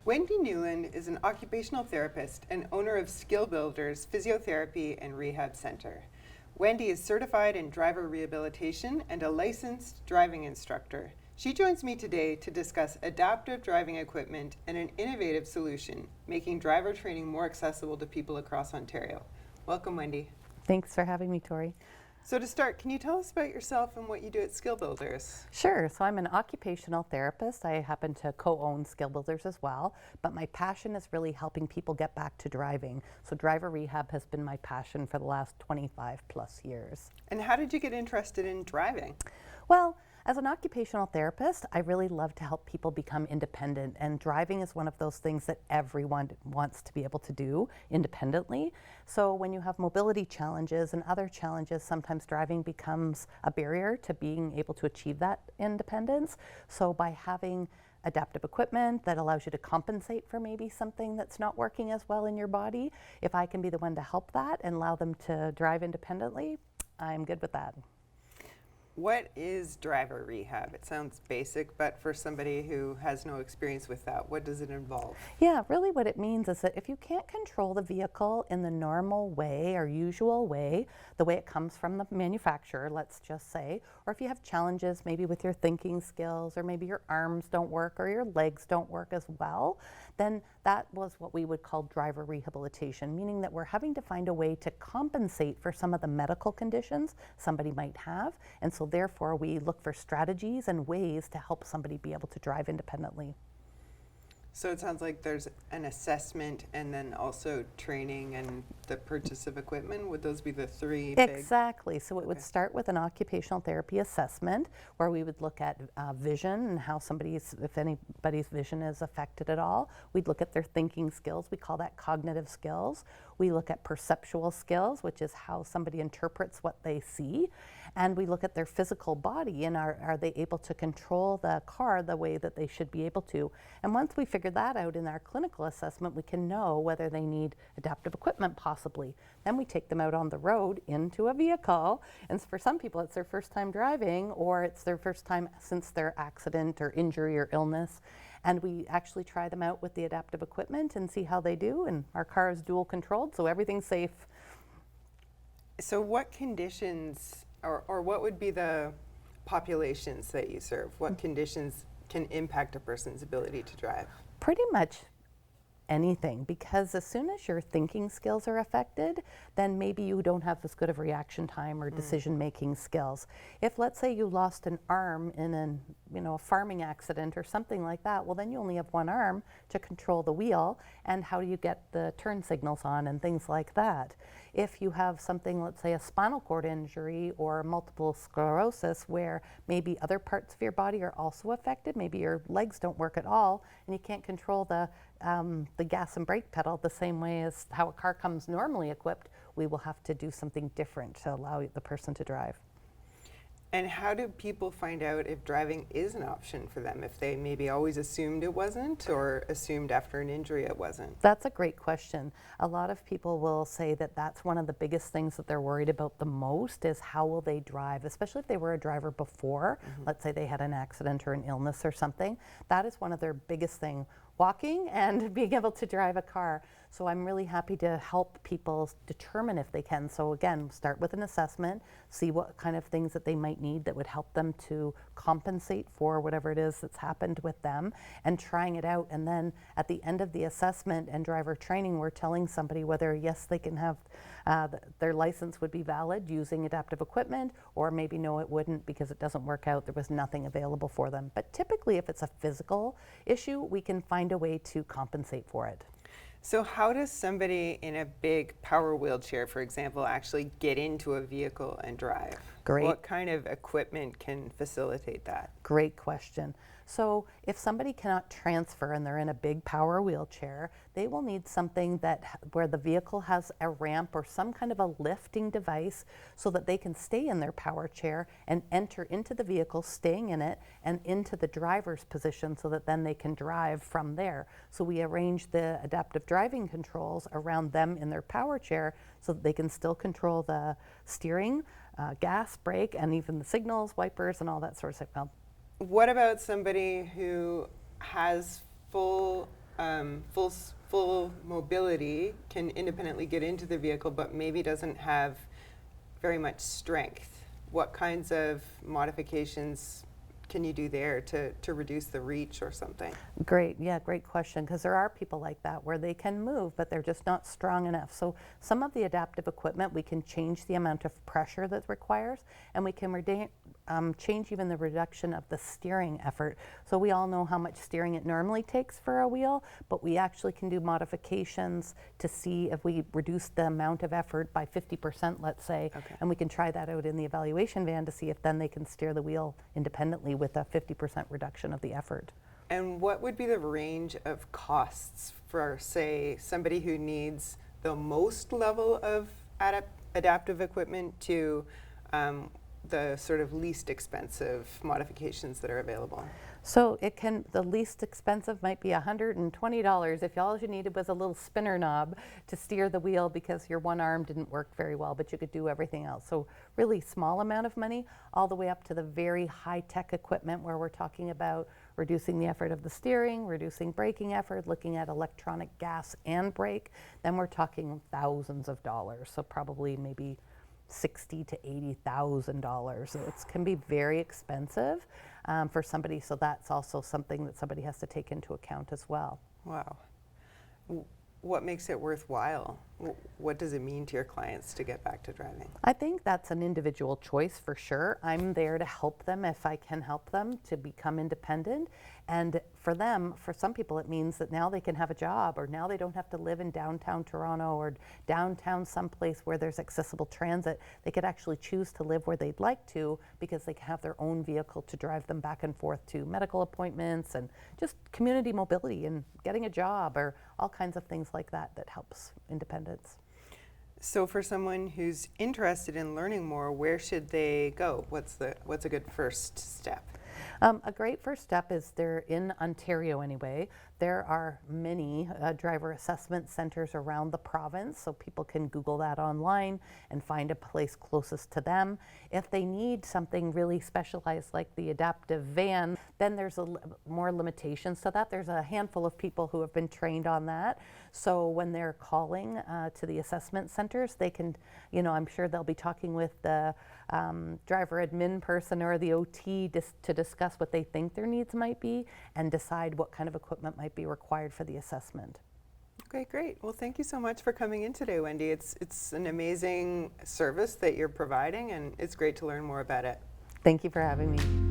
Wendy Nieuwland is an occupational therapist and owner of Skill Builders Physiotherapy and Rehab Center. Wendy is certified in driver rehabilitation and a licensed driving instructor. She joins me today to discuss adaptive driving equipment and an innovative solution, making driver training more accessible to people across Ontario. Welcome, Wendy. Thanks for having me, Tori. So to start, can you tell us about yourself and what you do at Skill Builders? Sure. So I'm an occupational therapist. I happen to co-own Skill Builders as well, but my passion is really helping people get back to driving. So driver rehab has been my passion for the last 25 plus years. And how did you get interested in driving? Well, as an occupational therapist, I really love to help people become independent, and driving is one of those things that everyone wants to be able to do independently. So when you have mobility challenges and other challenges, sometimes driving becomes a barrier to being able to achieve that independence. So by having adaptive equipment that allows you to compensate for maybe something that's not working as well in your body, if I can be the one to help that and allow them to drive independently, I'm good with that. What is driver rehab? It sounds basic, but for somebody who has no experience with that, what does it involve? Yeah, really what it means is that if you can't control the vehicle in the normal way or usual way, the way it comes from the manufacturer, let's just say, or if you have challenges maybe with your thinking skills, or maybe your arms don't work or your legs don't work as well, then that was what we would call driver rehabilitation, meaning that we're having to find a way to compensate for some of the medical conditions somebody might have. And so therefore we look for strategies and ways to help somebody be able to drive independently. So it sounds like there's an assessment and then also training and the purchase of equipment. Would those be the three big? Exactly. So it would start with an occupational therapy assessment where we would look at vision and how somebody's, if anybody's vision is affected at all. We'd look at their thinking skills. We call that cognitive skills. We look at perceptual skills, which is how somebody interprets what they see. And we look at their physical body and are they able to control the car the way that they should be able to. And once we figure that out in our clinical assessment, we can know whether they need adaptive equipment possibly. Then we take them out on the road into a vehicle. And for some people, it's their first time driving, or it's their first time since their accident or injury or illness. And we actually try them out with the adaptive equipment and see how they do. And our car is dual controlled, so everything's safe. So what conditions, or what would be the populations that you serve? What conditions can impact a person's ability to drive? Pretty much anything, because as soon as your thinking skills are affected, then maybe you don't have as good of reaction time or decision-making skills. If, let's say, you lost an arm in a farming accident or something like that, well, then you only have one arm to control the wheel, and how do you get the turn signals on and things like that. If you have something, let's say a spinal cord injury or multiple sclerosis, where maybe other parts of your body are also affected, maybe your legs don't work at all, and you can't control the gas and brake pedal the same way as how a car comes normally equipped, we will have to do something different to allow the person to drive. And how do people find out if driving is an option for them? If they maybe always assumed it wasn't, or assumed after an injury it wasn't? That's a great question. A lot of people will say that that's one of the biggest things that they're worried about the most, is how will they drive, especially if they were a driver before. Let's say they had an accident or an illness or something. That is one of their biggest things. Walking and being able to drive a car. So I'm really happy to help people determine if they can. So again, start with an assessment, see what kind of things that they might need that would help them to compensate for whatever it is that's happened with them, and trying it out. And then at the end of the assessment and driver training, we're telling somebody whether, yes, they can have their license would be valid using adaptive equipment, or maybe no, it wouldn't because it doesn't work out, there was nothing available for them. But typically if it's a physical issue, we can find a way to compensate for it. So how does somebody in a big power wheelchair, for example, actually get into a vehicle and drive? Great. What kind of equipment can facilitate that? Great question. So if somebody cannot transfer and they're in a big power wheelchair, they will need something where the vehicle has a ramp or some kind of a lifting device so that they can stay in their power chair and enter into the vehicle, staying in it, and into the driver's position so that then they can drive from there. So we arrange the adaptive driving controls around them in their power chair so that they can still control the steering, gas, brake, and even the signals, wipers, and all that sort of stuff. What about somebody who has full full mobility, can independently get into the vehicle, but maybe doesn't have very much strength. What kinds of modifications can you do there to reduce the reach or something? Great, yeah, great question, because there are people like that where they can move, but they're just not strong enough. So some of the adaptive equipment, we can change the amount of pressure that requires, and we can change even the reduction of the steering effort. So we all know how much steering it normally takes for a wheel, but we actually can do modifications to see if we reduce the amount of effort by 50%, let's say, Okay. and we can try that out in the evaluation van to see if then they can steer the wheel independently with a 50% reduction of the effort. And what would be the range of costs for, say, somebody who needs the most level of adaptive equipment to the sort of least expensive modifications that are available? So the least expensive might be $120 if all you needed was a little spinner knob to steer the wheel because your one arm didn't work very well, but you could do everything else. So really small amount of money, all the way up to the very high-tech equipment where we're talking about reducing the effort of the steering, reducing braking effort, looking at electronic gas and brake. Then we're talking thousands of dollars, so probably maybe $60,000 to $80,000. So it can be very expensive for somebody. So that's also something that somebody has to take into account as well. Wow. What makes it worthwhile? What does it mean to your clients to get back to driving? I think that's an individual choice for sure. I'm there to help them if I can help them to become independent. And for them, for some people, it means that now they can have a job, or now they don't have to live in downtown Toronto or downtown someplace where there's accessible transit. They could actually choose to live where they'd like to because they can have their own vehicle to drive them back and forth to medical appointments and just community mobility and getting a job or all kinds of things like that that helps independence. So for someone who's interested in learning more, where should they go? What's a good first step? A great first step is they're in Ontario anyway. There are many driver assessment centers around the province, so people can Google that online and find a place closest to them. If they need something really specialized like the adaptive van, then there's more limitations to that. There's a handful of people who have been trained on that. So when they're calling to the assessment centers, they can, I'm sure they'll be talking with the driver admin person or the OT to discuss what they think their needs might be and decide what kind of equipment might be required for the assessment. Okay, great. Well, thank you so much for coming in today, Wendy. It's an amazing service that you're providing, and it's great to learn more about it. Thank you for having me.